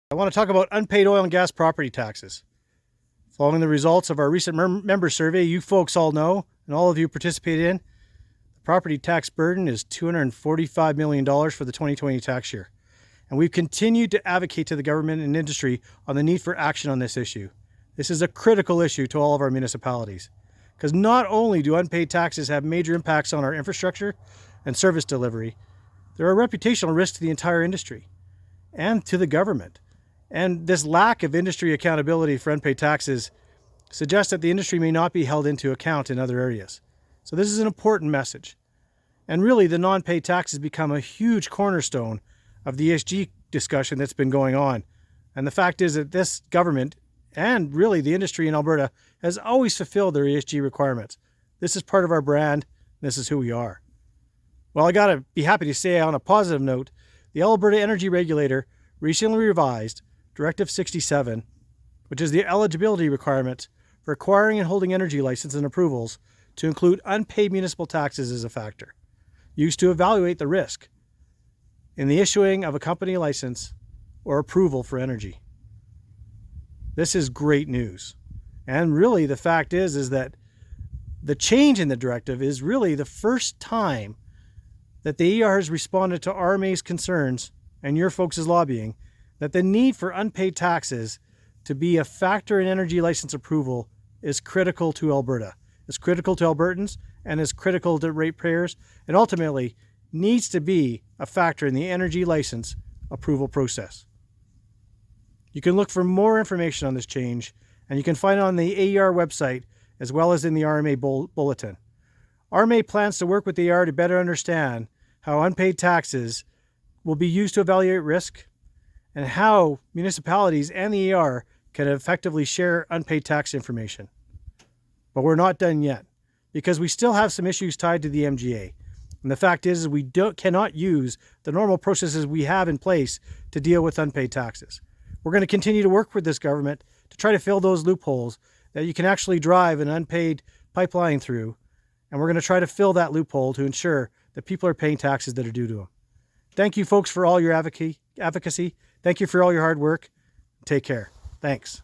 I want to talk about unpaid oil and gas property taxes. Following the results of our recent member survey, you folks all know, and all of you participated in, the property tax burden is $245 million for the 2020 tax year. And we've continued to advocate to the government and industry on the need for action on this issue. This is a critical issue to all of our municipalities, because not only do unpaid taxes have major impacts on our infrastructure and service delivery, there are reputational risks to the entire industry and to the government. And this lack of industry accountability for unpaid taxes suggests that the industry may not be held into account in other areas. So this is an important message. And really, the non-paid taxes become a huge cornerstone of the ESG discussion that's been going on. And the fact is that this government, and really the industry in Alberta, has always fulfilled their ESG requirements. This is part of our brand. This is who we are. Well, I gotta be happy to say, on a positive note, the Alberta Energy Regulator recently revised Directive 67, which is the eligibility requirement for acquiring and holding energy license and approvals, to include unpaid municipal taxes as a factor, used to evaluate the risk in the issuing of a company license or approval for energy. This is great news. And really, the fact is that the change in the directive is really the first time that the ER has responded to RMA's concerns and your folks' lobbying that the need for unpaid taxes to be a factor in energy license approval is critical to Alberta. It's critical to Albertans and is critical to ratepayers, and ultimately needs to be a factor in the energy license approval process. You can look for more information on this change, and you can find it on the AER website as well as in the RMA bulletin. RMA plans to work with the AER to better understand how unpaid taxes will be used to evaluate risk, and how municipalities and the AER can effectively share unpaid tax information. But we're not done yet, because we still have some issues tied to the MGA. And the fact is we cannot use the normal processes we have in place to deal with unpaid taxes. We're going to continue to work with this government to try to fill those loopholes that you can actually drive an unpaid pipeline through. And we're going to try to fill that loophole to ensure that people are paying taxes that are due to them. Thank you, folks, for all your advocacy. Thank you for all your hard work. Take care. Thanks.